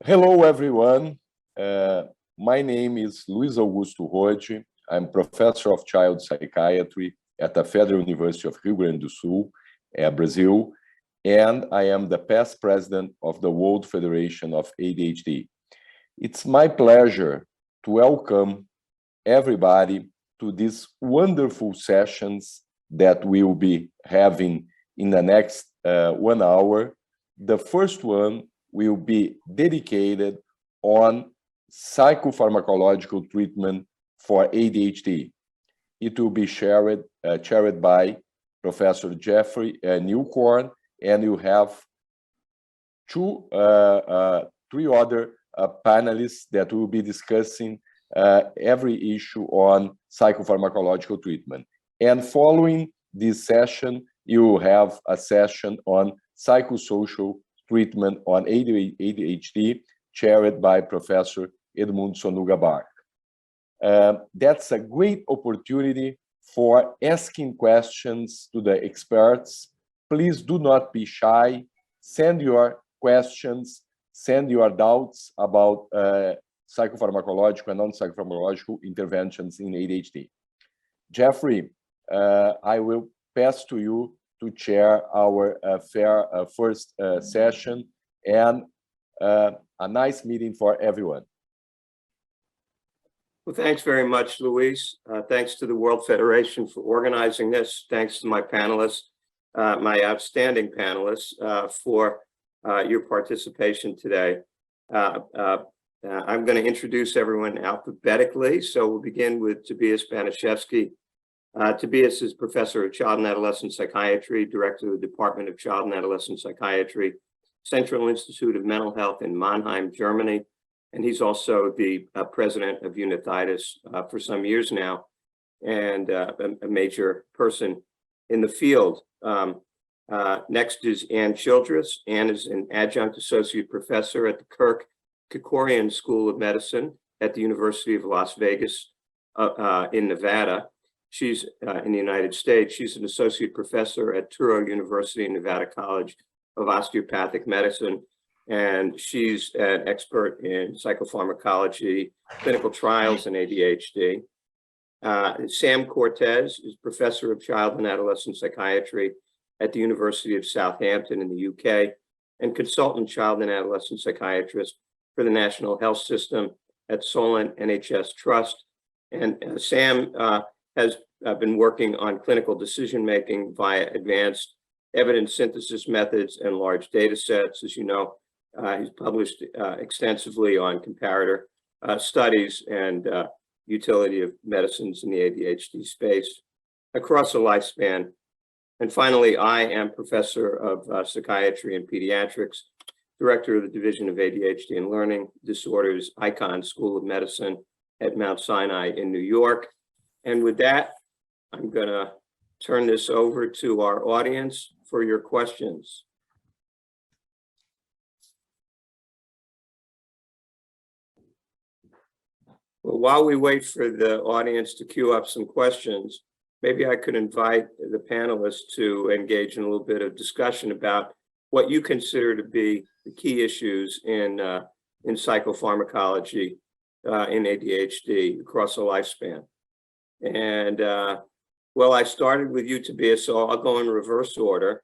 Hello, everyone. My name is Luiz Augusto Rohde. I'm professor of child psychiatry at the Federal University of Rio Grande do Sul, Brazil, and I am the past president of the World Federation of ADHD. It's my pleasure to welcome everybody to these wonderful sessions that we'll be having in the next 1 hour. The first one will be dedicated on psychopharmacological treatment for ADHD. It will be chaired by Professor Jeffrey Newcorn, and you have three other panelists that will be discussing every issue on psychopharmacological treatment. And following this session, you will have a session on psychosocial treatment on ADHD, chaired by Professor Edmund Sonuga-Barke. That's a great opportunity for asking questions to the experts. Please do not be shy. Send your questions, send your doubts about psychopharmacological and non-psychopharmacological interventions in ADHD. Jeffrey, I will pass to you to chair our first session, and a nice meeting for everyone. Well, thanks very much, Luis. Thanks to the World Federation for organizing this. Thanks to my panelists, my outstanding panelists, for your participation today. I'm going to introduce everyone alphabetically. So we'll begin with Tobias Banaszewski. Tobias is professor of child and adolescent psychiatry, director of the Department of Child and Adolescent Psychiatry, Central Institute of Mental Health in Mannheim, Germany. And he's also the president of Unithetis for some years now, and a major person in the field. Next is Ann Childress. Ann is an adjunct associate professor at the Kirk Kerkorian School of Medicine at the University of Las Vegas in Nevada. She's in the United States. She's an associate professor at Touro University and Nevada College of Osteopathic Medicine. And she's an expert in psychopharmacology, clinical trials, and ADHD. Sam Cortez is professor of child and adolescent psychiatry at the University of Southampton in the UK, and consultant child and adolescent psychiatrist for the National Health System at Solent NHS Trust. And Sam has been working on clinical decision-making via advanced evidence synthesis methods and large data sets. As you know, he's published extensively on comparator studies and utility of medicines in the ADHD space across a lifespan. And finally, I am professor of psychiatry and pediatrics, director of the Division of ADHD and Learning Disorders, Icahn School of Medicine at Mount Sinai in New York. And with that, I'm going to turn this over to our audience for your questions. Well, while we wait for the audience to queue up some questions, maybe I could invite the panelists to engage in a little bit of discussion about what you consider to be the key issues in psychopharmacology in ADHD across a lifespan. And well, I started with you, Tobias, so I'll go in reverse order,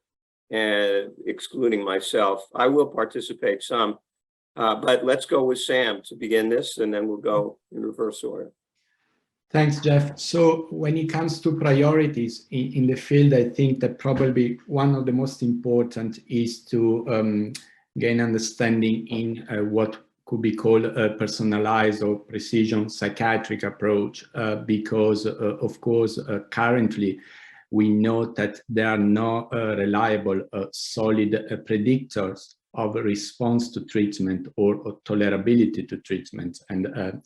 and excluding myself. I will participate some, but let's go with Sam to begin this, and then we'll go in reverse order. Thanks, Jeff. So when it comes to priorities in the field, I think that probably one of the most important is to gain understanding in what could be called a personalized or precision psychiatric approach, because of course, currently we know that there are no reliable, solid predictors of response to treatment or tolerability to treatment. And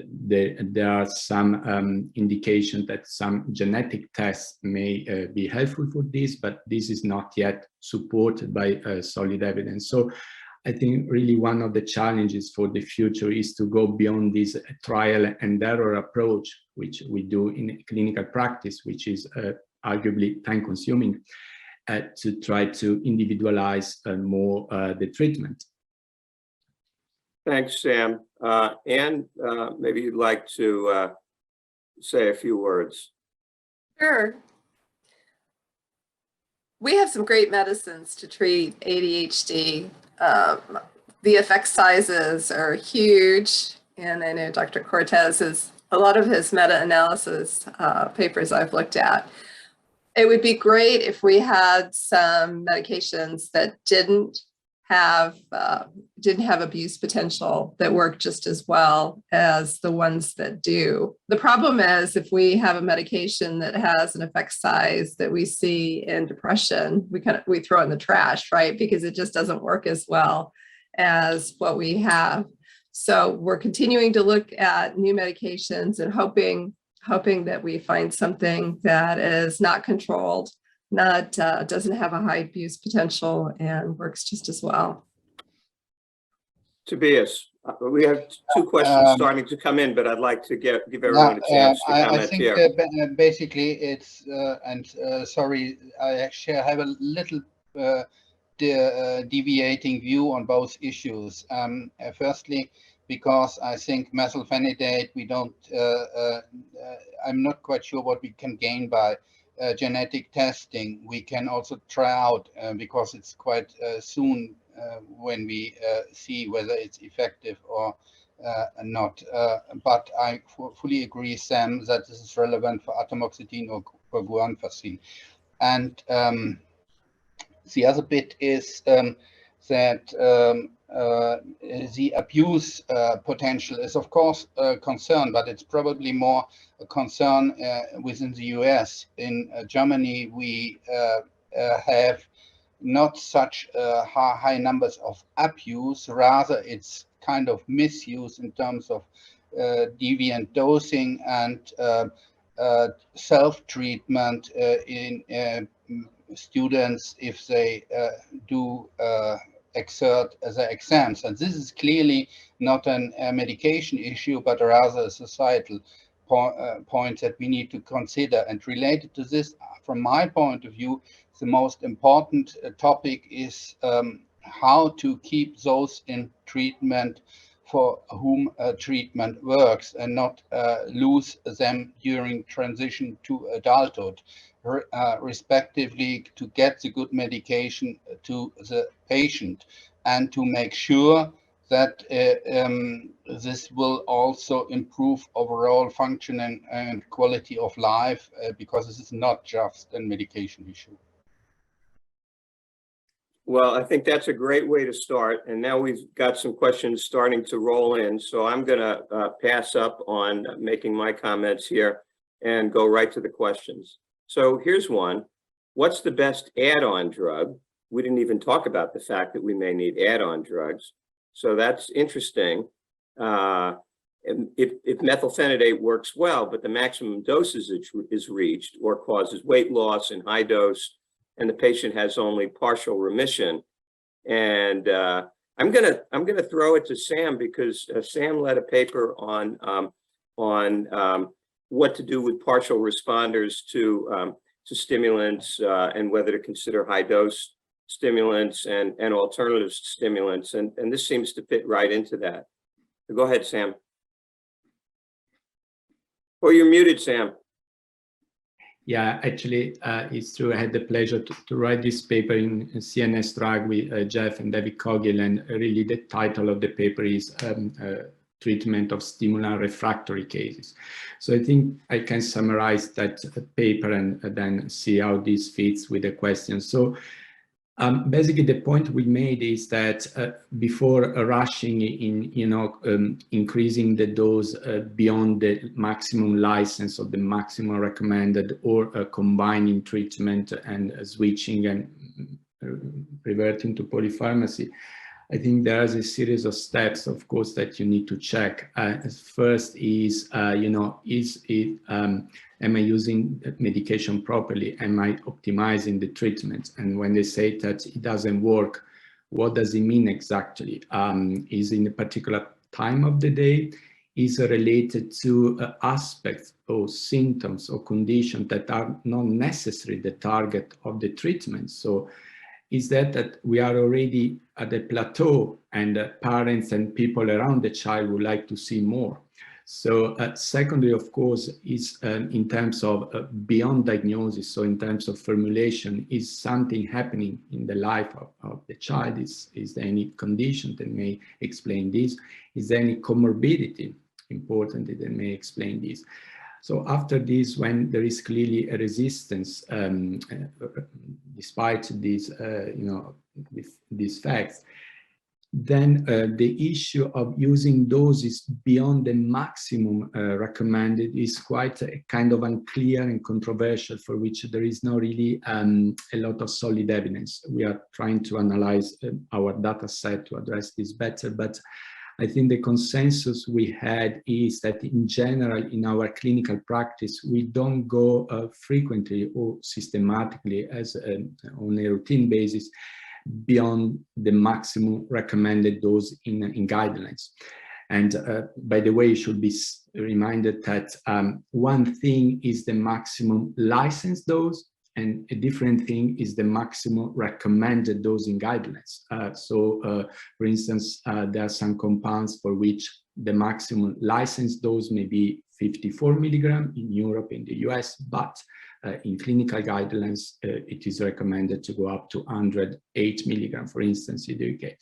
there are some indications that some genetic tests may be helpful for this, but this is not yet supported by solid evidence. So I think really one of the challenges for the future is to go beyond this trial and error approach, which we do in clinical practice, which is arguably time consuming, to try to individualize more the treatment. Thanks, Sam. Anne, maybe you'd like to say a few words. Sure. We have some great medicines to treat ADHD. The effect sizes are huge, and I know Dr. Cortez is a lot of his meta-analysis papers I've looked at. It would be great if we had some medications that didn't have abuse potential that work just as well as the ones that do. The problem is if we have a medication that has an effect size that we see in depression, we throw it in the trash, right? Because it just doesn't work as well as what we have. So we're continuing to look at new medications and hoping that we find something that is not controlled, doesn't have a high abuse potential, and works just as well. Tobias, we have two questions starting to come in, but I'd like to give everyone a chance to comment I think here. Basically it's, sorry, I actually have a little deviating view on both issues. Firstly, because I think methylphenidate, I'm not quite sure what we can gain by genetic testing. We can also try out because it's quite soon when we see whether it's effective or not. But I fully agree, Sam, that this is relevant for atomoxetine or guanfacine. And the other bit is that the abuse potential is, of course, a concern, but it's probably more a concern within the US. In Germany, we have not such high numbers of abuse, rather it's kind of misuse in terms of deviant dosing and self-treatment in students if they do exert their exams. And this is clearly not a medication issue, but rather a societal point that we need to consider. And related to this, from my point of view, the most important topic is how to keep those in treatment for whom treatment works and not lose them during transition to adulthood, respectively to get the good medication to the patient and to make sure that this will also improve overall functioning and quality of life because this is not just a medication issue. Well, I think that's a great way to start. And now we've got some questions starting to roll in. So I'm going to pass up on making my comments here and go right to the questions. So here's one. What's the best add-on drug? We didn't even talk about the fact that we may need add-on drugs. So that's interesting. If methylphenidate works well, but the maximum dosage is reached or causes weight loss in high dose, and the patient has only partial remission. And I'm gonna throw it to Sam because Sam led a paper on what to do with partial responders to stimulants and whether to consider high dose stimulants and alternative stimulants. And this seems to fit right into that. Go ahead, Sam. Oh, you're muted, Sam. Yeah, actually, it's true. I had the pleasure to write this paper in CNS Drug with Jeff and David Cogill, and really the title of the paper is Treatment of Stimulant Refractory Cases. So I think I can summarize that paper and then see how this fits with the question. So basically, the point we made is that before rushing in, increasing the dose beyond the maximum license or the maximum recommended, or combining treatment and switching and reverting to polypharmacy, I think there is a series of steps, of course, that you need to check. First is, am I using medication properly? Am I optimizing the treatment? And when they say that it doesn't work, what does it mean exactly? Is in a particular time of the day? Is it related to aspects or symptoms or conditions that are not necessarily the target of the treatment? So is that we are already at a plateau, and parents and people around the child would like to see more. So secondly, of course, is in terms of beyond diagnosis, so in terms of formulation, is something happening in the life of the child? Is there any condition that may explain this? Is there any comorbidity important that may explain this? So after this, when there is clearly a resistance, despite these, these facts, then the issue of using doses beyond the maximum recommended is quite kind of unclear and controversial, for which there is not really a lot of solid evidence. We are trying to analyze our data set to address this better, but I think the consensus we had is that in general, in our clinical practice, we don't go frequently or systematically as on a routine basis beyond the maximum recommended dose in guidelines. And by the way, you should be reminded that one thing is the maximum licensed dose, and a different thing is the maximum recommended dose in guidelines. For instance, there are some compounds for which the maximum licensed dose may be 54 milligram in Europe, in the US, but in clinical guidelines, it is recommended to go up to 108 milligram, for instance, in the UK.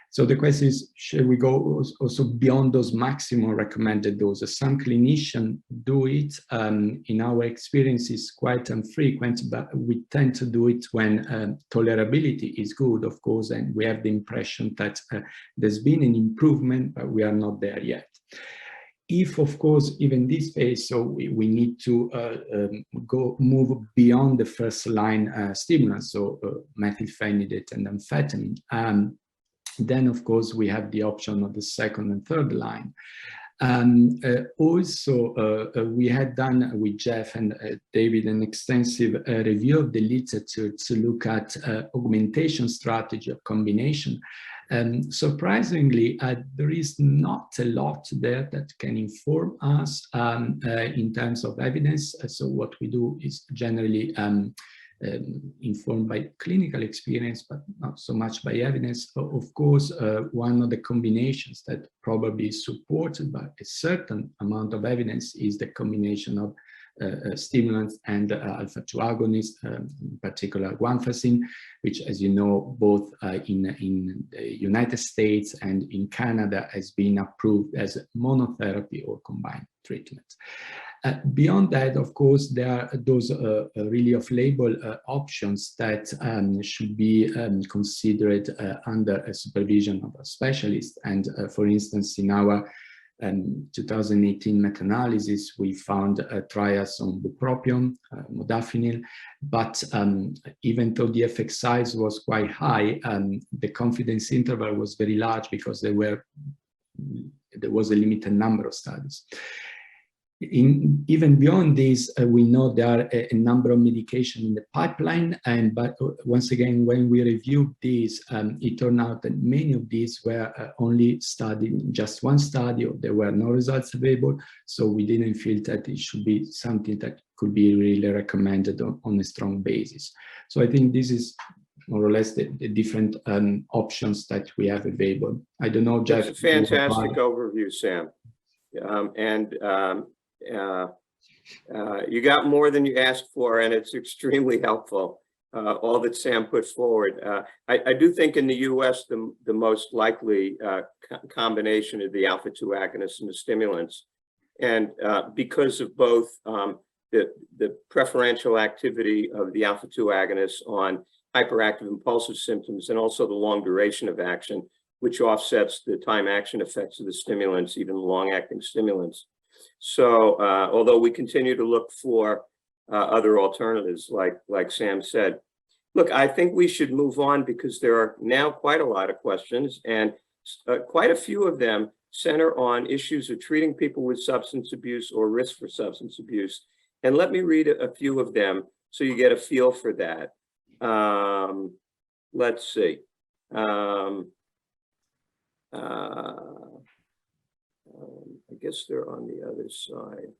So the question is, should we go also beyond those maximum recommended doses? Some clinicians do it. In our experience, it's quite infrequent, but we tend to do it when tolerability is good, of course, and we have the impression that there's been an improvement, but we are not there yet. If, of course, even this phase, so we need to move beyond the first line stimulants, so methylphenidate and amphetamine, then, of course, we have the option of the second and third line. Also, we had done with Jeff and David an extensive review of the literature to look at augmentation strategy of combination. Surprisingly, there is not a lot there that can inform us in terms of evidence. So what we do is generally informed by clinical experience, but not so much by evidence. Of course, one of the combinations that probably is supported by a certain amount of evidence is the combination of stimulants and alpha-2 agonists, in particular guanfacine, which, as you know, both in the United States and in Canada has been approved as monotherapy or combined treatment. Beyond that, of course, there are those really off-label options that should be considered under a supervision of a specialist. And for instance, in our 2018 meta-analysis, we trials on bupropion, modafinil, but even though the effect size was quite high, the confidence interval was very large because there was a limited number of studies. Even beyond this, we know there are a number of medications in the pipeline, but once again, when we reviewed these, it turned out that many of these were only studied in just one study, or there were no results available, so we didn't feel that it should be something that could be really recommended on a strong basis. So I think this is more or less the different options that we have available. I don't know, Jeff. That's a fantastic overview, Sam. You got more than you asked for, and it's extremely helpful, all that Sam put forward. I do think in the US, the most likely combination of the alpha-2 agonists and the stimulants. And because of both the preferential activity of the alpha-2 agonists on hyperactive impulsive symptoms, and also the long duration of action, which offsets the time action effects of the stimulants, even long-acting stimulants. So although we continue to look for other alternatives, like Sam said, look, I think we should move on because there are now quite a lot of questions, and quite a few of them center on issues of treating people with substance abuse or risk for substance abuse. And let me read a few of them so you get a feel for that. Let's see. I guess they're on the other side.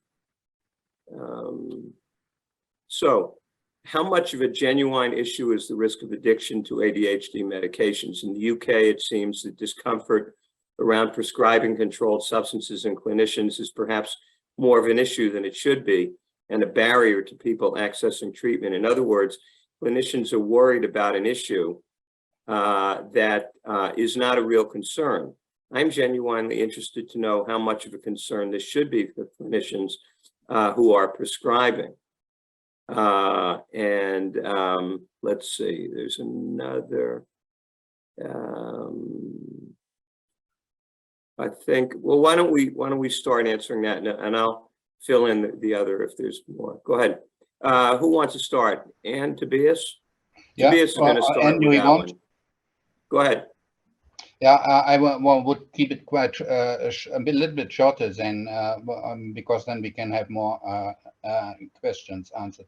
So how much of a genuine issue is the risk of addiction to ADHD medications? In the UK, it seems that discomfort around prescribing controlled substances in clinicians is perhaps more of an issue than it should be, and a barrier to people accessing treatment. In other words, clinicians are worried about an issue that is not a real concern. I'm genuinely interested to know how much of a concern this should be for clinicians who are prescribing. Let's see, there's another, I think, well, why don't we start answering that, and I'll fill in the other if there's more. Go ahead. Who wants to start? Ann, Tobias? Yeah. Tobias is going to start with that one. Go ahead. Yeah, I would keep it quite a little bit shorter than because then we can have more questions answered.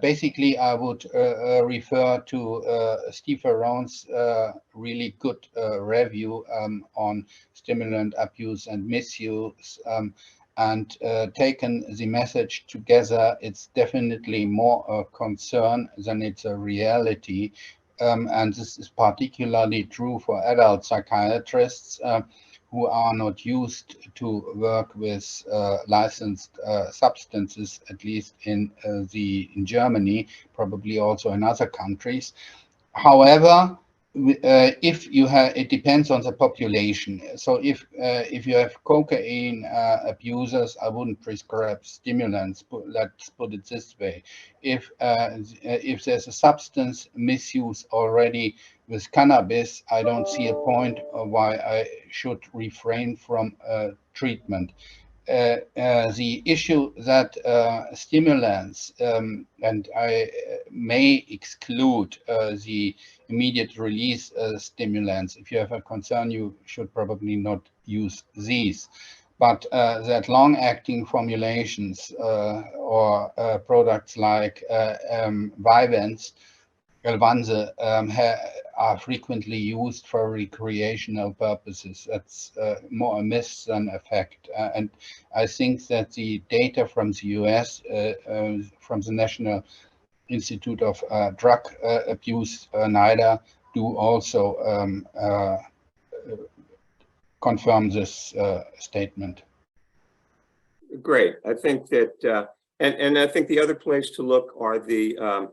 Basically, I would refer to Steve Aron's really good review on stimulant abuse and misuse, and taken the message together. It's definitely more a concern than it's a reality. And this is particularly true for adult psychiatrists who are not used to work with licensed substances, at least in Germany, probably also in other countries. However, if you have, it depends on the population. So if you have cocaine abusers, I wouldn't prescribe stimulants. Let's put it this way: if there's a substance misuse already with cannabis, I don't see a point why I should refrain from treatment. The issue that stimulants, and I may exclude the immediate release stimulants. If you have a concern, you should probably not use these. But that long-acting formulations or products like Vyvanse, Elvanse, are frequently used for recreational purposes. That's more a myth than a fact. And I think that the data from the US, from the National Institute of Drug Abuse, NIDA, do also confirm this statement. Great. I think that, and I think the other place to look are the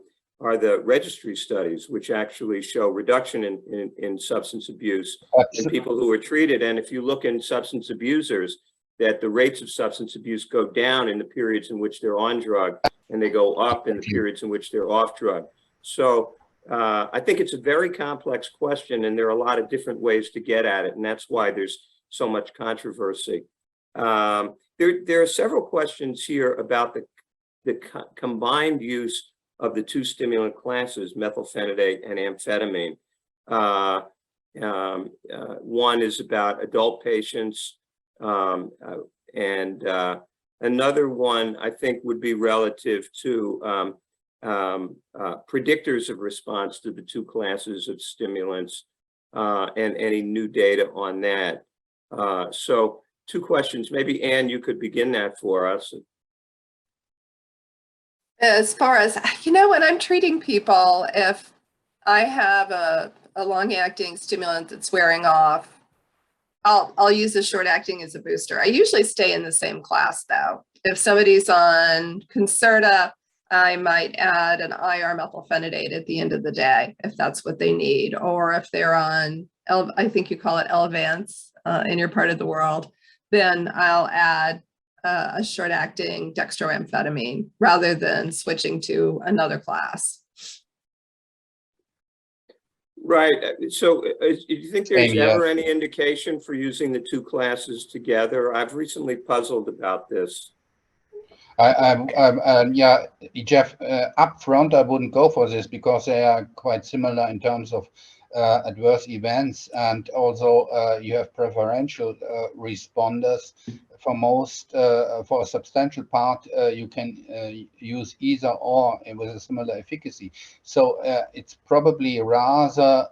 registry studies, which actually show reduction in substance abuse in people who are treated. And if you look in substance abusers, that the rates of substance abuse go down in the periods in which they're on drug, and they go up in the periods in which they're off drug. So I think it's a very complex question, and there are a lot of different ways to get at it, and that's why there's so much controversy. There are several questions here about the combined use of the two stimulant classes, methylphenidate and amphetamine. One is about adult patients, and another one I think would be relative to predictors of response to the two classes of stimulants, and any new data on that. So two questions. Maybe Ann, you could begin that for us. As far as, when I'm treating people, if I have a long-acting stimulant that's wearing off, I'll use the short-acting as a booster. I usually stay in the same class, though. If somebody's on Concerta, I might add an IR methylphenidate at the end of the day, if that's what they need. Or if they're on, I think you call it Elvanse in your part of the world, then I'll add a short-acting dextroamphetamine rather than switching to another class. Right. So do you think there's ever any indication for using the two classes together? I've recently puzzled about this. Yeah, Jeff, up front, I wouldn't go for this because they are quite similar in terms of adverse events, and also you have preferential responders. For most, for a substantial part, you can use either or with a similar efficacy. So it's probably rather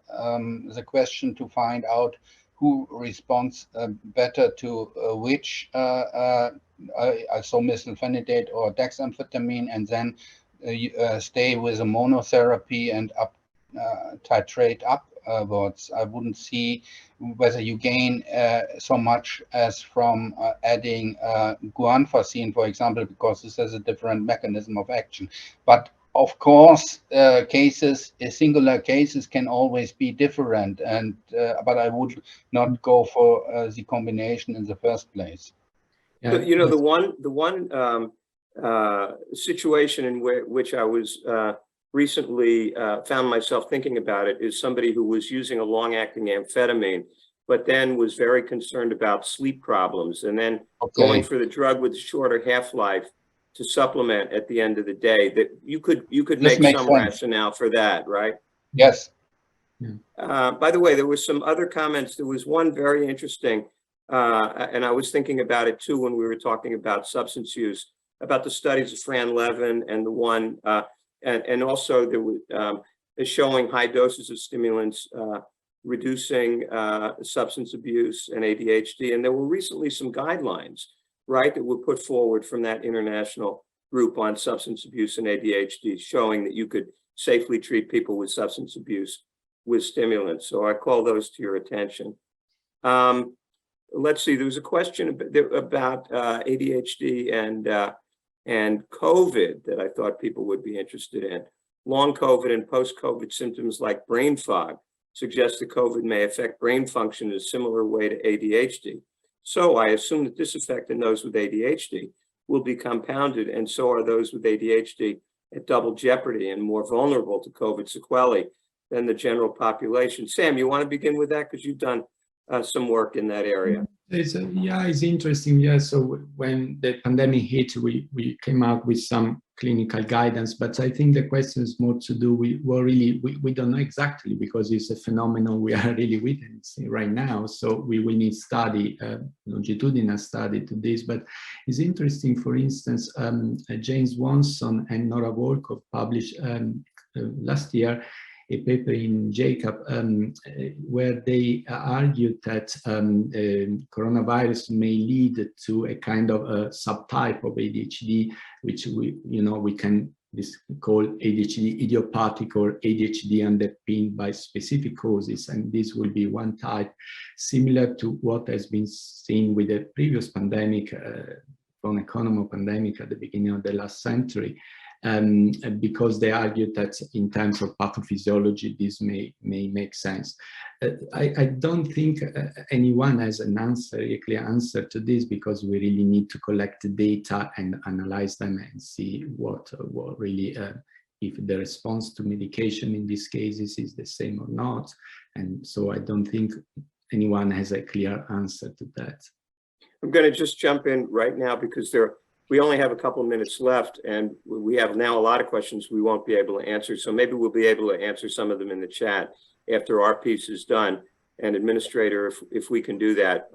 the question to find out who responds better to which, methylphenidate or dexamphetamine, and then stay with a monotherapy and titrate upwards. I wouldn't see whether you gain so much as from adding guanfacine, for example, because this has a different mechanism of action. But of course, singular cases can always be different, and but I would not go for the combination in the first place. Yeah, the one situation in which I was recently found myself thinking about it is somebody who was using a long-acting amphetamine, but then was very concerned about sleep problems, and then going for the drug with a shorter half-life to supplement at the end of the day. That you could make some rationale for that, right? Yes. By the way, there was some other comments. There was one very interesting, and I was thinking about it too when we were talking about substance use, about the studies of Fran Levin and the one, and also there was showing high doses of stimulants reducing substance abuse and ADHD. And there were recently some guidelines, right, that were put forward from that international group on substance abuse and ADHD, showing that you could safely treat people with substance abuse with stimulants. So I call those to your attention. Let's see, there was a question about ADHD and COVID that I thought people would be interested in. Long COVID and post-COVID symptoms like brain fog suggest that COVID may affect brain function in a similar way to ADHD. So I assume that this effect in those with ADHD will be compounded, and so are those with ADHD at double jeopardy and more vulnerable to COVID sequelae than the general population. Sam, you want to begin with that? Because you've done some work in that area. It's interesting. Yeah, so when the pandemic hit, we came out with some clinical guidance, but I think the question is more to do with we don't know exactly, because it's a phenomenon we are really witnessing right now. So we will need study, longitudinal study to this. But it's interesting, for instance, James Wanson and Nora Volkov published last year a paper in Jacob where they argued that coronavirus may lead to a kind of a subtype of ADHD, which we can call ADHD idiopathic or ADHD underpinned by specific causes, and this will be one type, similar to what has been seen with the previous pandemic, von Economo pandemic at the beginning of the last century. Because they argued that in terms of pathophysiology, this may make sense. I don't think anyone has a clear answer to this, because we really need to collect the data and analyze them and see what really, if the response to medication in these cases is the same or not. And so I don't think anyone has a clear answer to that. I'm going to just jump in right now, because we only have a couple of minutes left, and we have now a lot of questions we won't be able to answer. So maybe we'll be able to answer some of them in the chat after our piece is done. And administrator, if we can do that,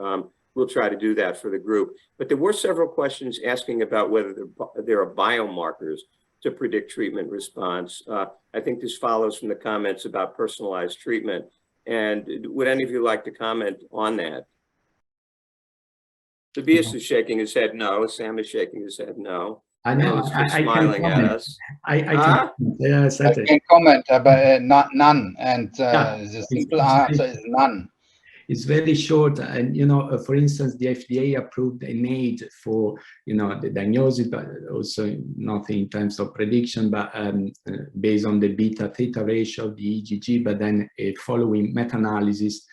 we'll try to do that for the group. But there were several questions asking about whether there are biomarkers to predict treatment response. I think this follows from the comments about personalized treatment. And would any of you like to comment on that? Tobias is shaking his head no. Sam is shaking his head no. I know. He's smiling at us. I can comment, but not none. And the simple answer is none. It's very short, and for instance, the FDA approved an aid for the diagnosis, but also nothing in terms of prediction, but based on the beta theta ratio of the EEG, but then a following meta-analysis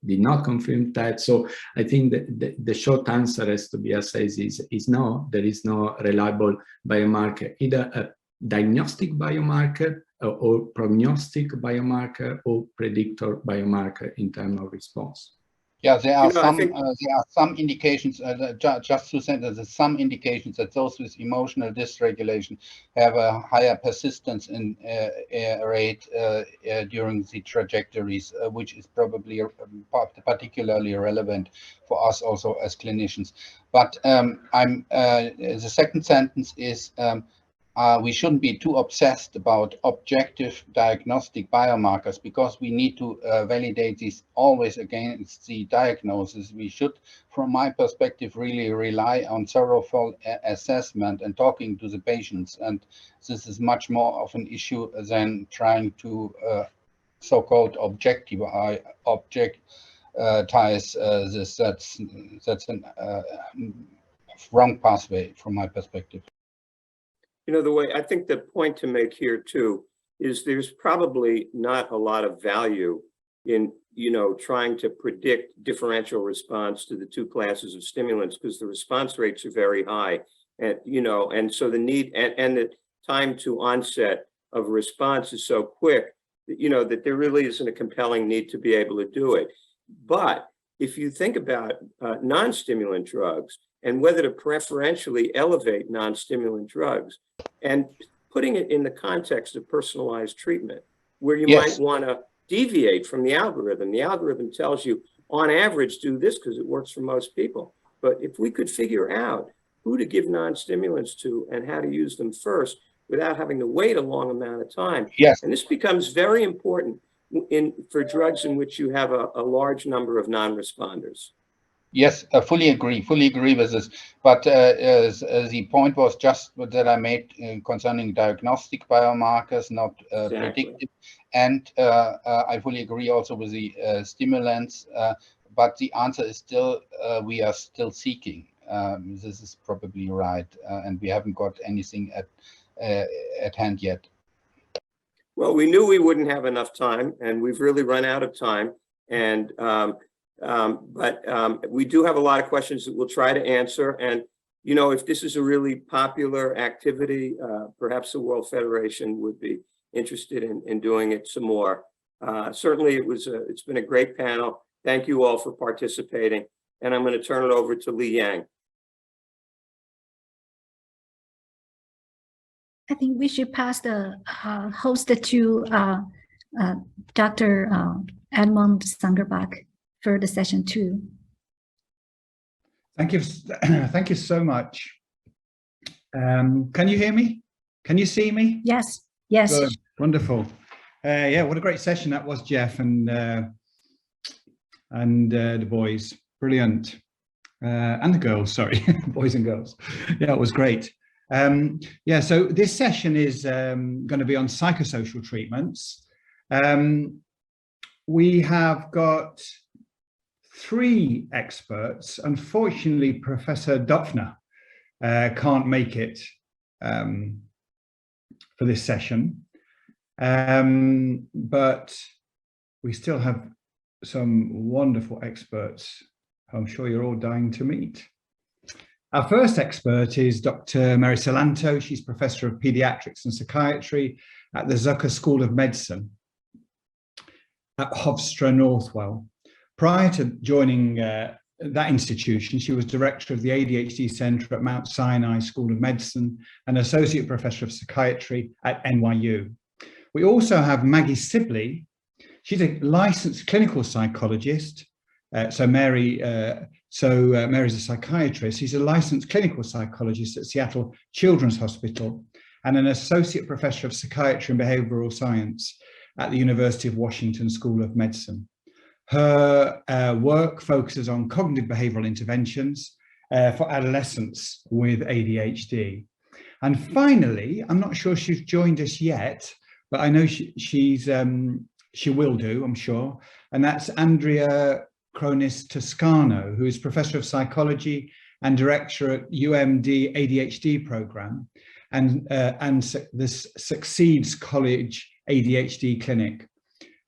did not confirm that. So I think that the short answer, as Tobias says, is no. There is no reliable biomarker, either a diagnostic biomarker or prognostic biomarker or predictor biomarker in terms of response. Yeah, there are some indications, just to say that there's some indications that those with emotional dysregulation have a higher persistence in rate during the trajectories, which is probably particularly relevant for us also as clinicians. But the second sentence is, we shouldn't be too obsessed about objective diagnostic biomarkers, because we need to validate these always against the diagnosis. We should, from my perspective, really rely on thorough assessment and talking to the patients. And this is much more of an issue than trying to so-called objectivize this. That's a wrong pathway from my perspective. You know, the way I think the point to make here too is there's probably not a lot of value in, you know, trying to predict differential response to the two classes of stimulants, because the response rates are very high, and you know, and so the need and the time to onset of response is so quick that, you know, that there really isn't a compelling need to be able to do it. But if you think about non-stimulant drugs and whether to preferentially elevate non-stimulant drugs, and putting it in the context of personalized treatment, where you might want to deviate from the algorithm. The algorithm tells you, on average, do this because it works for most people. But if we could figure out who to give non-stimulants to and how to use them first without having to wait a long amount of time. Yes. And this becomes very important for drugs in which you have a large number of non-responders. Yes, I fully agree with this. But as the point was just that I made concerning diagnostic biomarkers, not predictive. And I fully agree also with the stimulants. But the answer is still, we are still seeking. This is probably right. And we haven't got anything at hand yet. Well, we knew we wouldn't have enough time, and we've really run out of time. And but we do have a lot of questions that we'll try to answer. And, you know, if this is a really popular activity, perhaps the World Federation would be interested in doing it some more. Certainly, it's been a great panel. Thank you all for participating. And I'm going to turn it over to Li Yang. I think we should pass the host to Dr. Edmund Sonuga-Barke for the session 2. Thank you. Thank you so much. Can you hear me? Can you see me? Yes. Yes. Good. Wonderful. Yeah, what a great session that was, Jeff, and the boys. Brilliant. And the girls, sorry, boys and girls. Yeah, it was great. Yeah, so this session is going to be on psychosocial treatments. We have got 3 experts. Unfortunately, Professor Dupfner can't make it for this session, but we still have some wonderful experts I'm sure you're all dying to meet. Our first expert is Dr. Mary Salanto. She's Professor of Pediatrics and Psychiatry at the Zucker School of Medicine at Hofstra Northwell. Prior to joining that institution, she was Director of the ADHD Center at Mount Sinai School of Medicine and Associate Professor of Psychiatry at NYU. We also have Maggie Sibley. She's a licensed clinical psychologist. Mary's a psychiatrist. She's a licensed clinical psychologist at Seattle Children's Hospital and an associate professor of psychiatry and behavioral science at the University of Washington School of Medicine. Her work focuses on cognitive behavioral interventions for adolescents with ADHD. And finally, I'm not sure she's joined us yet, but I know she will do, I'm sure. And that's Andrea Cronis-Toscano, who is Professor of Psychology and Director at UMD ADHD program and the Succeeds College ADHD Clinic.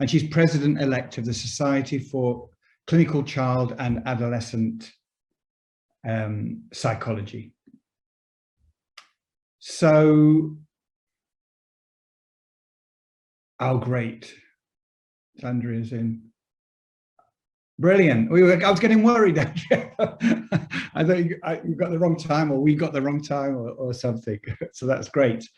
And she's President-elect of the Society for Clinical Child and Adolescent Psychology. So, oh, great. Andrea's in. Brilliant. I was getting worried. I thought you got the wrong time, or we got the wrong time, or something. So that's great.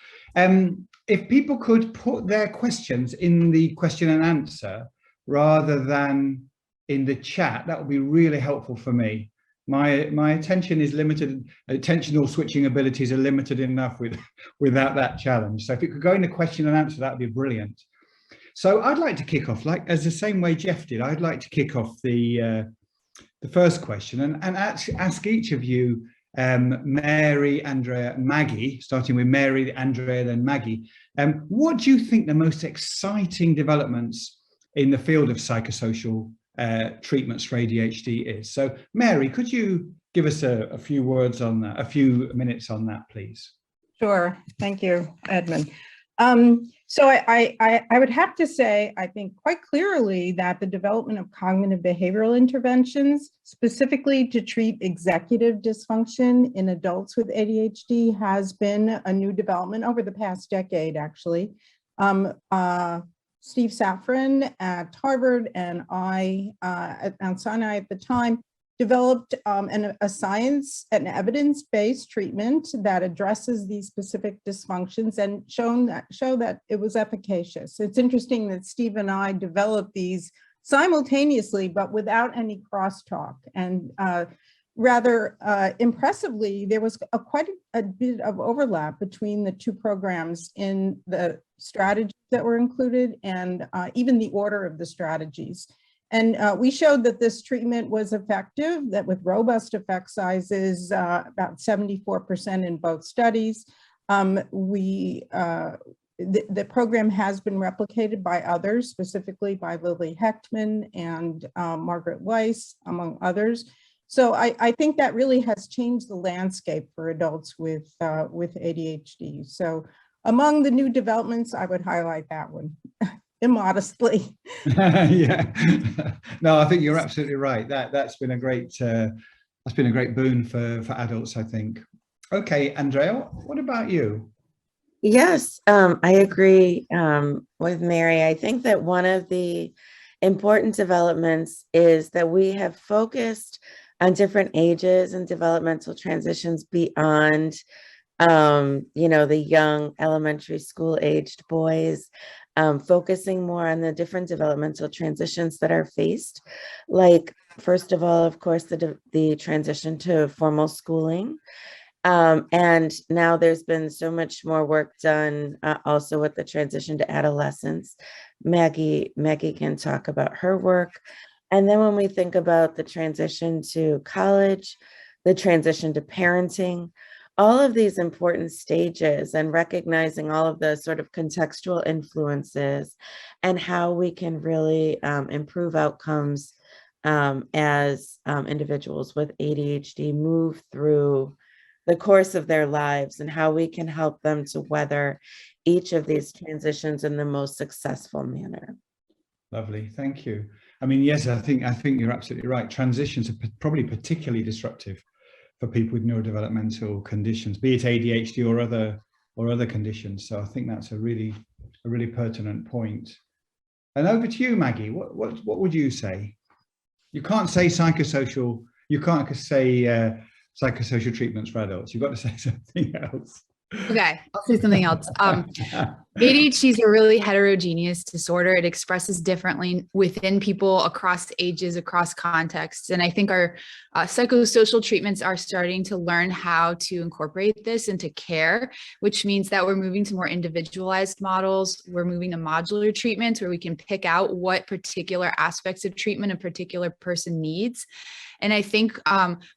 If people could put their questions in the question and answer rather than in the chat, that would be really helpful for me. My attention is limited. Attentional switching abilities are limited enough without that challenge. So if it could go into question and answer, that would be brilliant. So I'd like to kick off, like as the same way Jeff did. I'd like to kick off the first question and ask each of you, Mary, Andrea, Maggie, starting with Mary, Andrea, then Maggie. What do you think the most exciting developments in the field of psychosocial treatments for ADHD is? So Mary, could you give us a few words on that, a few minutes on that, please? Sure. Thank you, Edmund. So I would have to say, I think quite clearly that the development of cognitive behavioral interventions, specifically to treat executive dysfunction in adults with ADHD, has been a new development over the past decade, actually. Steve Safran at Harvard and I at Mount Sinai at the time developed an evidence-based treatment that addresses these specific dysfunctions and show that it was efficacious. It's interesting that Steve and I developed these simultaneously, but without any crosstalk. And rather impressively, there was quite a bit of overlap between the two programs in the strategies that were included and even the order of the strategies. And we showed that this treatment was effective, that with robust effect sizes, about 74% in both studies. The program has been replicated by others, specifically by Lily Hechtman and Margaret Weiss, among others. So I think that really has changed the landscape for adults with ADHD. So among the new developments, I would highlight that one. Immodestly. Yeah, no, I think you're absolutely right. That's been a great boon for adults, I think. Okay, Andrea, what about you? Yes, I agree with Mary. I think that one of the important developments is that we have focused on different ages and developmental transitions beyond, the young elementary school aged boys. Focusing more on the different developmental transitions that are faced, like, first of all, of course, the transition to formal schooling. And now there's been so much more work done also with the transition to adolescence. Maggie can talk about her work. And then when we think about the transition to college, the transition to parenting, all of these important stages and recognizing all of the sort of contextual influences and how we can really improve outcomes as individuals with ADHD move through the course of their lives, and how we can help them to weather each of these transitions in the most successful manner. Lovely, thank you. I mean, yes, I think you're absolutely right. Transitions are probably particularly disruptive for people with neurodevelopmental conditions, be it ADHD or other conditions. So I think that's a really pertinent point. And over to you, Maggie. What would you say? You can't say psychosocial. You can't say psychosocial treatments for adults. You've got to say something else. Okay, I'll say something else. ADHD is a really heterogeneous disorder. It expresses differently within people across ages, across contexts. And I think our psychosocial treatments are starting to learn how to incorporate this into care, which means that we're moving to more individualized models. We're moving to modular treatments where we can pick out what particular aspects of treatment a particular person needs. And I think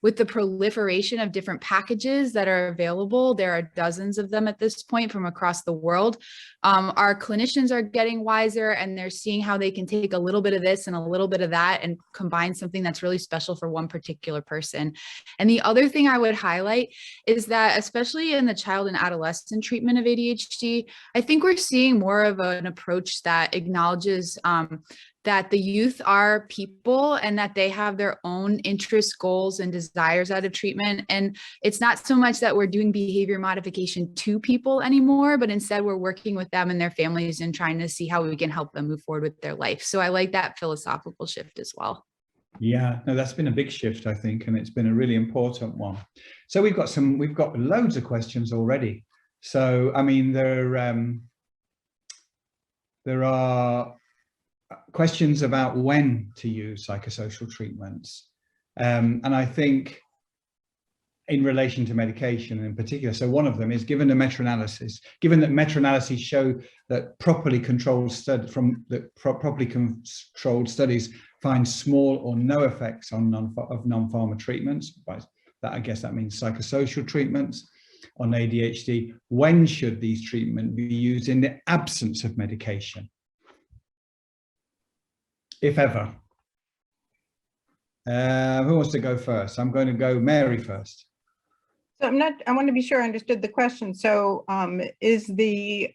with the proliferation of different packages that are available, there are dozens of them at this point from across the world. Our clinicians are getting wiser, and they're seeing how they can take a little bit of this and a little bit of that and combine something that's really special for one particular person. And the other thing I would highlight is that, especially in the child and adolescent treatment of ADHD, I think we're seeing more of an approach that acknowledges that the youth are people and that they have their own interests, goals, and desires out of treatment. And it's not so much that we're doing behavior modification to people anymore, but instead we're working with them and their families and trying to see how we can help them move forward with their life. So I like that philosophical shift as well. Yeah, no, that's been a big shift, I think, and it's been a really important one. So we've got loads of questions already. So, I mean, there are questions about when to use psychosocial treatments. And I think in relation to medication in particular, so one of them is given that meta-analyses show that properly controlled studies find small or no effects on non-pharma treatments. By that, I guess that means psychosocial treatments on ADHD. When should these treatments be used in the absence of medication, if ever? Who wants to go first? I'm going to go Mary first. So I want to be sure I understood the question. So is the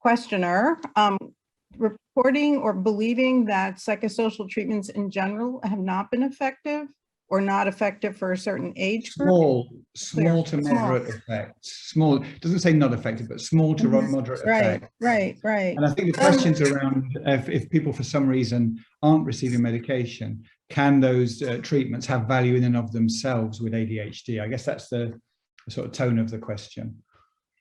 questioner reporting or believing that psychosocial treatments in general have not been effective or not effective for a certain age group? Small to moderate effects. Small, doesn't say not effective, but small to moderate effects. Right. And I think the question's around if people for some reason aren't receiving medication, can those treatments have value in and of themselves with ADHD? I guess that's the sort of tone of the question.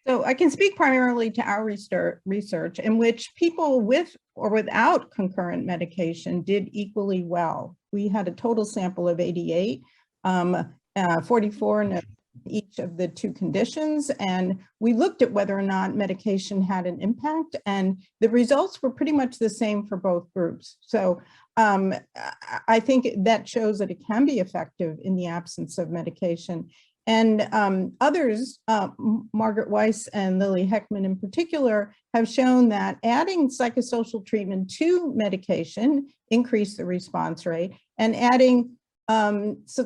So I can speak primarily to our research in which people with or without concurrent medication did equally well. We had a total sample of 88, 44 in each of the two conditions, and we looked at whether or not medication had an impact, and the results were pretty much the same for both groups. So I think that shows that it can be effective in the absence of medication. And others, Margaret Weiss and Lily Heckman in particular, have shown that adding psychosocial treatment to medication increased the response rate, and adding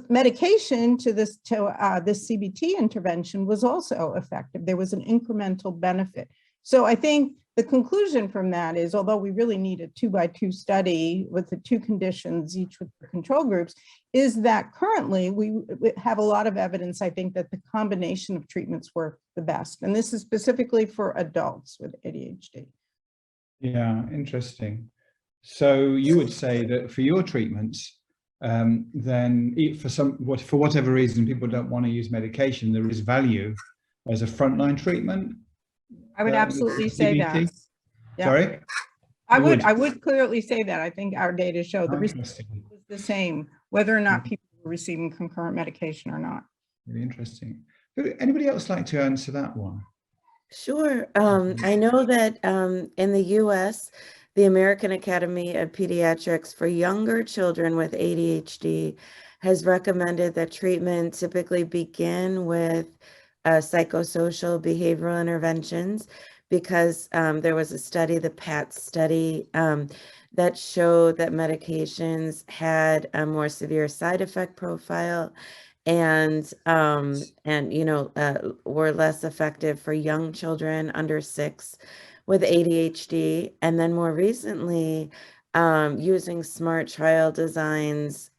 medication to this CBT intervention was also effective. There was an incremental benefit. So I think the conclusion from that is, although we really need a 2-by-2 study with the two conditions, each with the control groups, is that currently we have a lot of evidence, I think, that the combination of treatments work the best. And this is specifically for adults with ADHD. Yeah, interesting. So you would say that for your treatments, then for whatever reason people don't want to use medication, there is value as a frontline treatment. I would absolutely say that. Yeah. Sorry? I would clearly say that. I think our data show the response was the same, whether or not people were receiving concurrent medication or not. Really interesting. Anybody else like to answer that one? Sure. I know that in the US, the American Academy of Pediatrics for younger children with ADHD has recommended that treatment typically begin with psychosocial behavioral interventions, because there was a study, the PAT study, that showed that medications had a more severe side effect profile and were less effective for young children under 6 with ADHD. And then more recently, using smart trial designs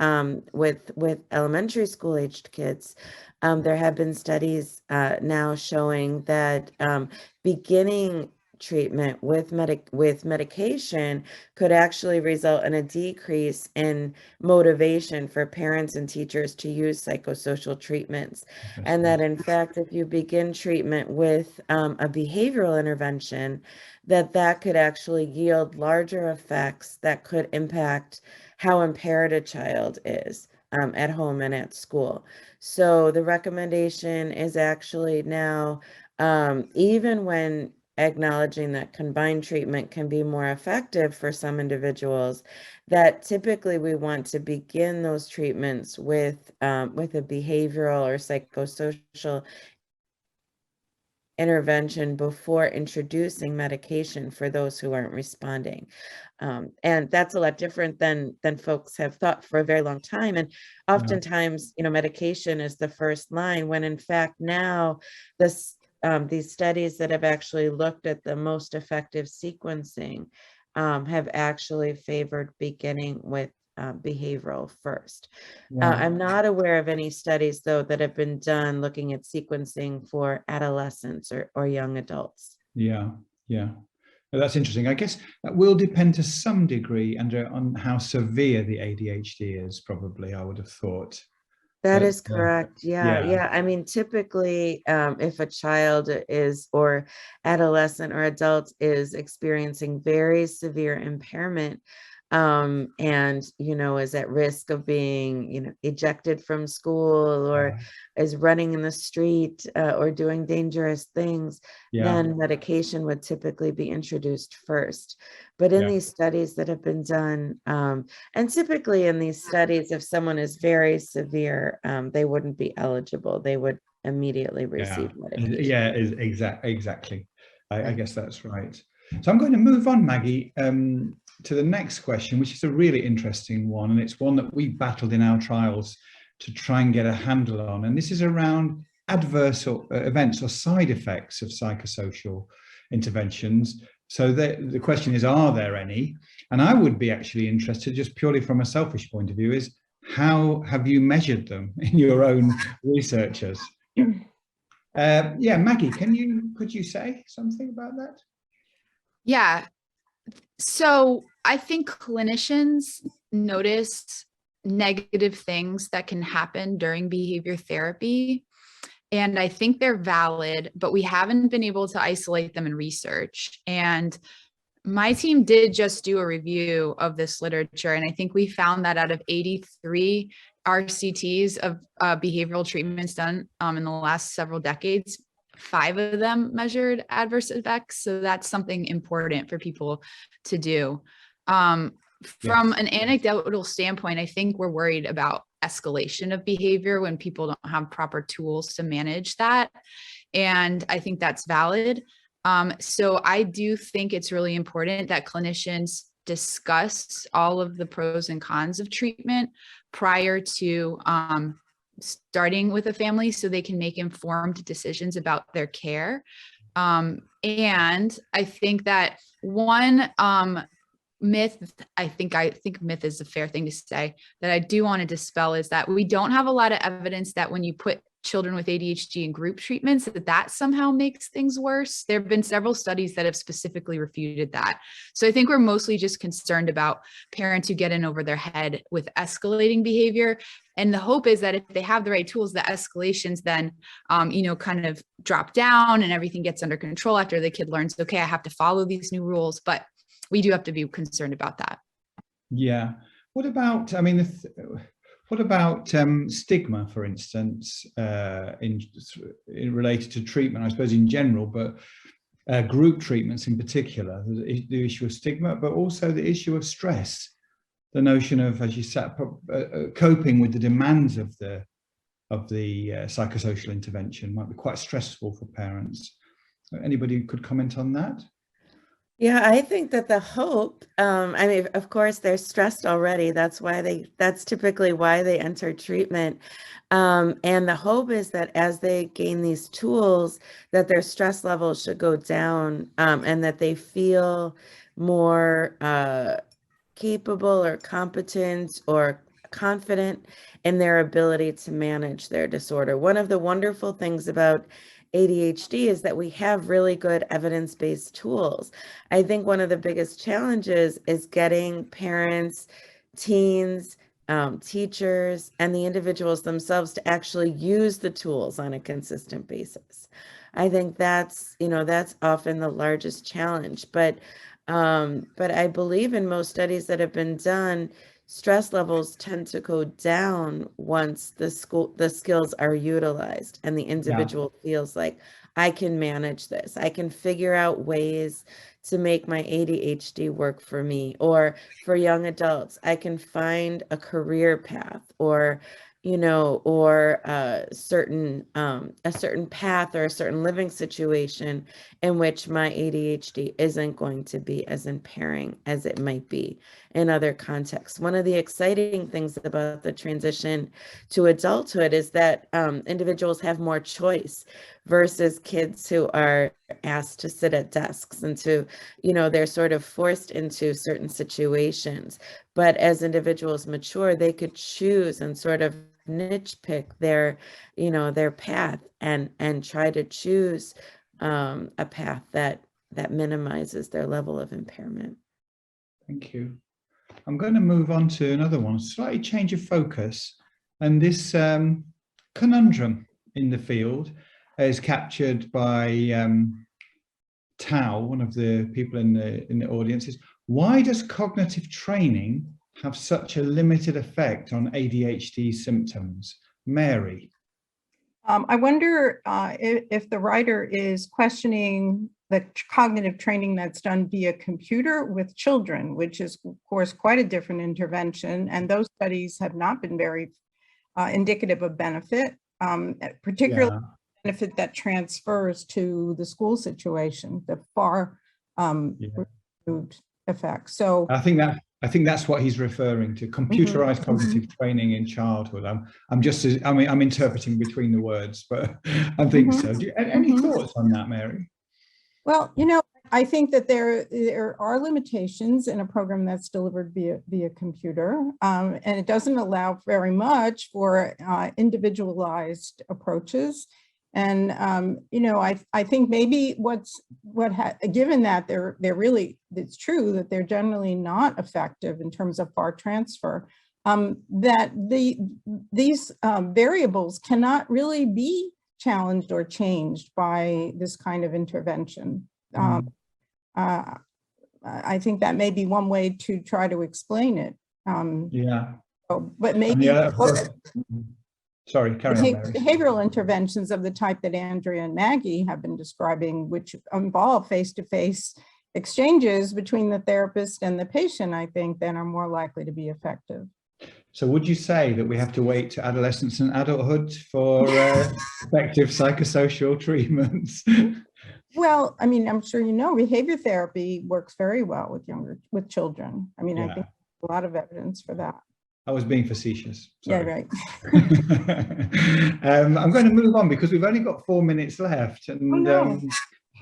with elementary school aged kids, there have been studies now showing that beginning treatment with medication could actually result in a decrease in motivation for parents and teachers to use psychosocial treatments. And that in fact, if you begin treatment with a behavioral intervention, that could actually yield larger effects that could impact how impaired a child is at home and at school. So the recommendation is actually now, even when acknowledging that combined treatment can be more effective for some individuals, that typically we want to begin those treatments with a behavioral or psychosocial intervention before introducing medication for those who aren't responding. And that's a lot different than folks have thought for a very long time. And oftentimes, medication is the first line, when in fact now these studies that have actually looked at the most effective sequencing have actually favored beginning with behavioral first. I'm not aware of any studies, though, that have been done looking at sequencing for adolescents or young adults. Yeah. Well, that's interesting. I guess that will depend to some degree on how severe the ADHD is, probably, I would have thought. That is correct. Yeah. I mean, typically, if a child is, or adolescent or adult is experiencing very severe impairment, and, you know, is at risk of being, you know, ejected from school, or is running in the street, or doing dangerous things, then medication would typically be introduced first. But in these studies that have been done, and typically in these studies, if someone is very severe, they wouldn't be eligible. They would immediately receive medication. Yeah, exactly. I guess that's right. So I'm going to move on, Maggie, to the next question, which is a really interesting one, and it's one that we battled in our trials to try and get a handle on. And this is around adverse events or side effects of psychosocial interventions. So the question is, are there any? And I would be actually interested, just purely from a selfish point of view, is how have you measured them in your own researchers? Yeah, Maggie, could you say something about that? Yeah. So I think clinicians notice negative things that can happen during behavior therapy. And I think they're valid, but we haven't been able to isolate them in research. And my team did just do a review of this literature. And I think we found that out of 83 RCTs of behavioral treatments done in the last several decades, 5 of them measured adverse effects. So that's something important for people to do. From an anecdotal standpoint, I think we're worried about escalation of behavior when people don't have proper tools to manage that. And I think that's valid. So I do think it's really important that clinicians discuss all of the pros and cons of treatment prior to starting with a family, so they can make informed decisions about their care. And I think that one myth, I think myth is a fair thing to say, that I do want to dispel, is that we don't have a lot of evidence that when you put children with ADHD in group treatments, that somehow makes things worse. There have been several studies that have specifically refuted that. So I think we're mostly just concerned about parents who get in over their head with escalating behavior. And the hope is that if they have the right tools, the escalations then, you know, kind of drop down and everything gets under control after the kid learns, okay, I have to follow these new rules. But we do have to be concerned about that. Yeah. What about, I mean, what about stigma, for instance, in related to treatment, I suppose in general, but group treatments in particular, the issue of stigma, but also the issue of stress, the notion of, as you said, coping with the demands of the psychosocial intervention might be quite stressful for parents. Anybody could comment on that? Yeah, I think that the hope, I mean, of course, they're stressed already. That's typically why they enter treatment. And the hope is that as they gain these tools, that their stress levels should go down, and that they feel more capable or competent or confident in their ability to manage their disorder. One of the wonderful things about ADHD is that we have really good evidence-based tools. I think one of the biggest challenges is getting parents, teens, teachers, and the individuals themselves to actually use the tools on a consistent basis. I think that's often the largest challenge. But I believe in most studies that have been done, stress levels tend to go down once the skills are utilized and the individual feels like, I can manage this. I can figure out ways to make my ADHD work for me. Or for young adults, I can find a career path, or a certain path or a certain living situation in which my ADHD isn't going to be as impairing as it might be in other contexts. One of the exciting things about the transition to adulthood is that individuals have more choice versus kids who are asked to sit at desks and they're sort of forced into certain situations. But as individuals mature, they could choose and sort of niche pick their path and try to choose a path that minimizes their level of impairment. Thank you. I'm going to move on to another one, slightly change of focus. And this conundrum in the field is captured by Tao, one of the people in the audience, is why does cognitive training have such a limited effect on ADHD symptoms? Mary. I wonder if the writer is questioning the cognitive training that's done via computer with children, which is, of course, quite a different intervention. And those studies have not been very indicative of benefit, particularly benefit that transfers to the school situation, the far removed effects. So I think that's what he's referring to, computerized cognitive training in childhood. I'm interpreting between the words, but I think so. Any thoughts on that, Mary? Well, I think that there are limitations in a program that's delivered via computer, and it doesn't allow very much for individualized approaches. And I think maybe given that it's true that they're generally not effective in terms of far transfer, that these variables cannot really be challenged or changed by this kind of intervention. I think that may be one way to try to explain it. But maybe sorry, carry on, Mary. Behavioral interventions of the type that Andrea and Maggie have been describing, which involve face-to-face exchanges between the therapist and the patient, I think, then are more likely to be effective. So would you say that we have to wait to adolescence and adulthood for effective psychosocial treatments? Well, I mean, I'm sure behavior therapy works very well with children. I mean, I think there's a lot of evidence for that. I was being facetious. Sorry. Yeah, right. I'm going to move on because we've only got 4 minutes left, and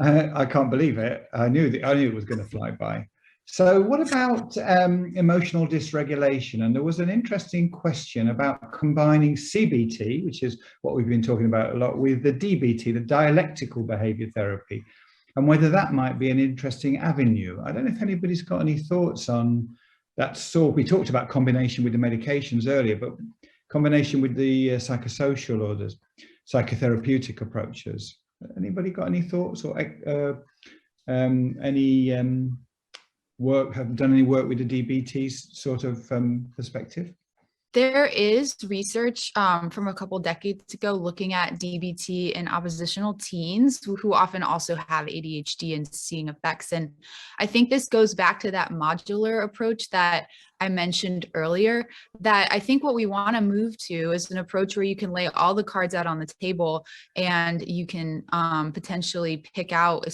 I can't believe it. I knew it was going to fly by. So what about emotional dysregulation? And there was an interesting question about combining CBT, which is what we've been talking about a lot, with the DBT, the dialectical behavior therapy, and whether that might be an interesting avenue. I don't know if anybody's got any thoughts on that sort. We talked about combination with the medications earlier, but combination with the psychosocial or the psychotherapeutic approaches. Anybody got any thoughts or any have done any work with the DBT's sort of perspective? There is research from a couple decades ago looking at DBT in oppositional teens who often also have ADHD and seeing effects. And I think this goes back to that modular approach that I mentioned earlier, that I think what we want to move to is an approach where you can lay all the cards out on the table and you can potentially pick out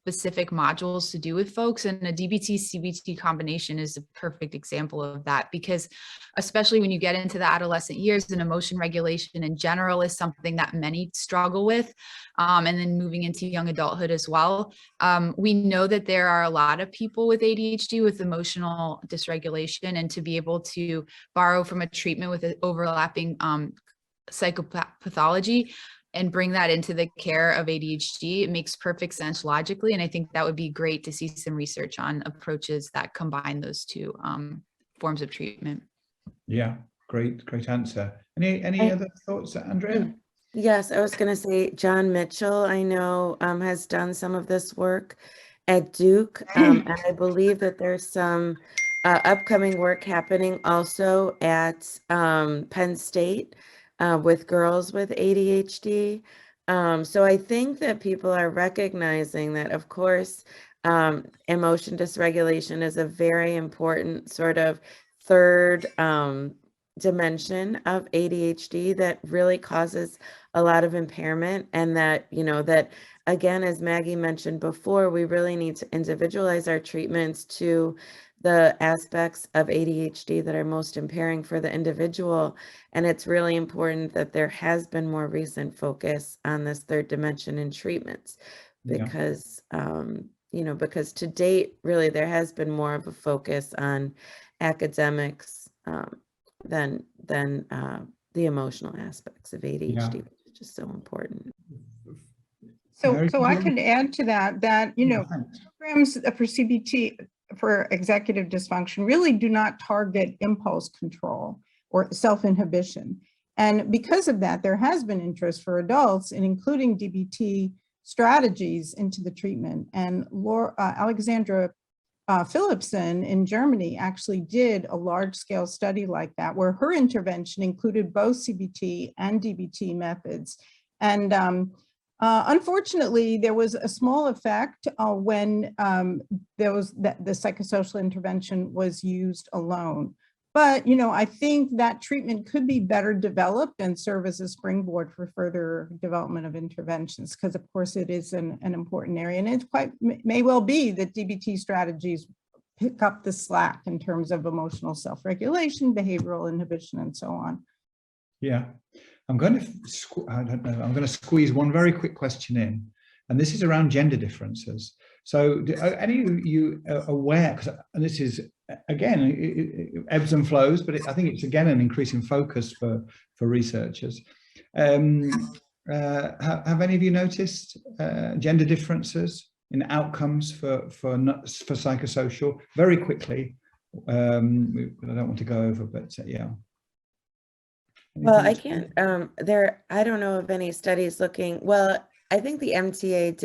specific modules to do with folks. And a DBT-CBT combination is a perfect example of that, because especially when you get into the adolescent years, and emotion regulation in general is something that many struggle with. And then moving into young adulthood as well. We know that there are a lot of people with ADHD with emotional dysregulation, and to be able to borrow from a treatment with an overlapping psychopathology and bring that into the care of ADHD, it makes perfect sense logically. And I think that would be great to see some research on approaches that combine those two forms of treatment. Yeah, great answer. Any other thoughts, Andrea? Yes, I was going to say John Mitchell, I know, has done some of this work at Duke. And I believe that there's some upcoming work happening also at Penn State with girls with ADHD. So I think that people are recognizing that, of course, emotion dysregulation is a very important sort of third dimension of ADHD that really causes a lot of impairment. And that, that again, as Maggie mentioned before, we really need to individualize our treatments to the aspects of ADHD that are most impairing for the individual. And it's really important that there has been more recent focus on this third dimension in treatments, because, because to date, really, there has been more of a focus on academics than the emotional aspects of ADHD, which is just so important. So I could add to that, programs for CBT for executive dysfunction really do not target impulse control or self-inhibition. And because of that, there has been interest for adults in including DBT strategies into the treatment. And Alexandra Philipson in Germany actually did a large-scale study like that, where her intervention included both CBT and DBT methods. And unfortunately, there was a small effect when the psychosocial intervention was used alone. But, you know, I think that treatment could be better developed and serve as a springboard for further development of interventions, because of course it is an important area, and it may well be that DBT strategies pick up the slack in terms of emotional self-regulation, behavioral inhibition, and so on. Yeah, I'm going to squeeze one very quick question in, and this is around gender differences. So are any of you aware, and this is, again, it ebbs and flows, but I think it's, again, an increasing focus for researchers. Have any of you noticed gender differences in outcomes for psychosocial? Very quickly, I don't want to go over, but yeah. Well, I can't, I don't know of any studies looking, well, I think the MTA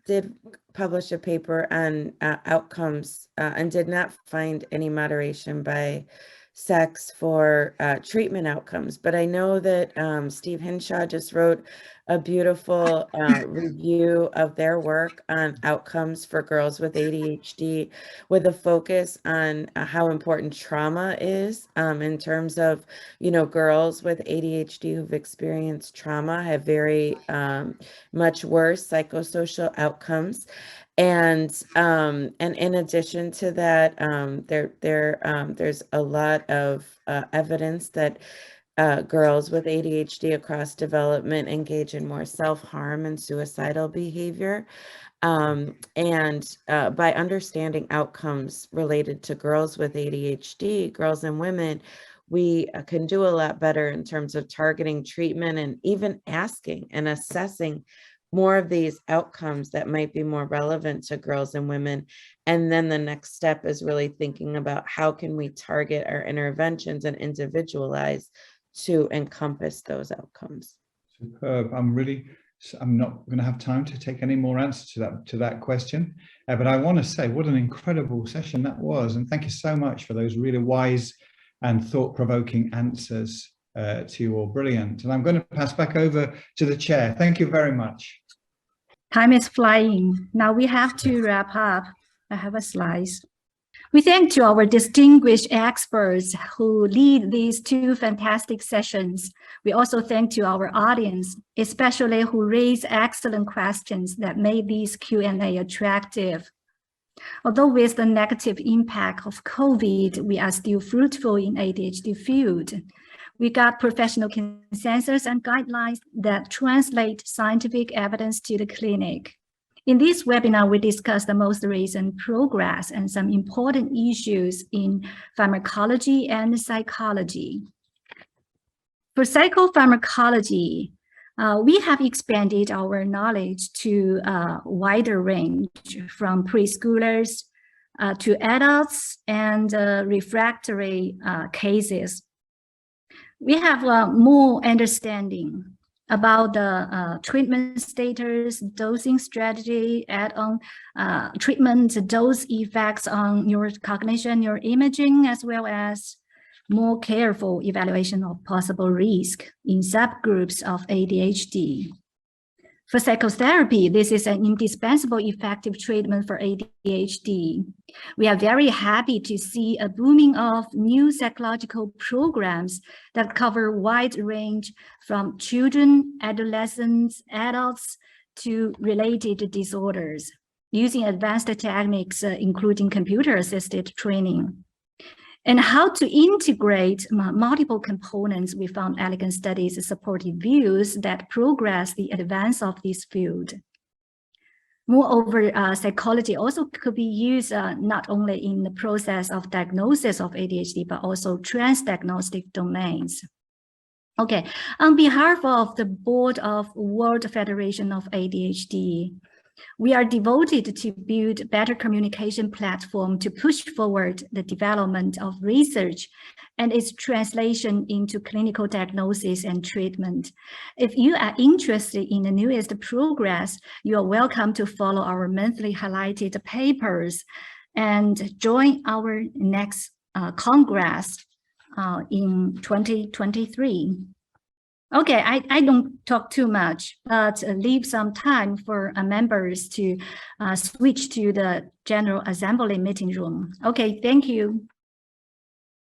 did publish a paper on outcomes and did not find any moderation by sex for treatment outcomes. But I know that Steve Hinshaw just wrote a beautiful review of their work on outcomes for girls with ADHD, with a focus on how important trauma is in terms of, you know, girls with ADHD who've experienced trauma have very much worse psychosocial outcomes. And in addition to that, there's a lot of evidence that girls with ADHD across development engage in more self-harm and suicidal behavior. By understanding outcomes related to girls with ADHD, girls and women, we can do a lot better in terms of targeting treatment and even asking and assessing more of these outcomes that might be more relevant to girls and women. And then the next step is really thinking about how can we target our interventions and individualize to encompass those outcomes. Superb. I'm not going to have time to take any more answers to that question, but I want to say what an incredible session that was, and thank you so much for those really wise and thought-provoking answers to you all. Brilliant. And I'm going to pass back over to the chair. Thank you very much. Time is flying. Now we have to wrap up. I have a slide. We thank to our distinguished experts who lead these two fantastic sessions. We also thank to our audience, especially who raised excellent questions that made these Q&A attractive. Although with the negative impact of COVID, we are still fruitful in ADHD field. We got professional consensus and guidelines that translate scientific evidence to the clinic. In this webinar, we discussed the most recent progress and some important issues in pharmacology and psychology. For psychopharmacology, we have expanded our knowledge to a wider range, from preschoolers to adults and refractory cases. We have more understanding about the treatment status, dosing strategy, add-on treatment, dose effects on neurocognition, neuroimaging, as well as more careful evaluation of possible risk in subgroups of ADHD. For psychotherapy, this is an indispensable effective treatment for ADHD. We are very happy to see a booming of new psychological programs that cover a wide range from children, adolescents, adults to related disorders, using advanced techniques, including computer-assisted training. And how to integrate multiple components, we found elegant studies supporting views that progress the advance of this field. Moreover, psychology also could be used not only in the process of diagnosis of ADHD, but also transdiagnostic domains. Okay, on behalf of the Board of World Federation of ADHD, We are devoted to build better communication platform to push forward the development of research and its translation into clinical diagnosis and treatment. If you are interested in the newest progress, you are welcome to follow our monthly highlighted papers and join our next Congress in 2023. Okay, I don't talk too much, but leave some time for members to switch to the General Assembly meeting room. Okay, thank you.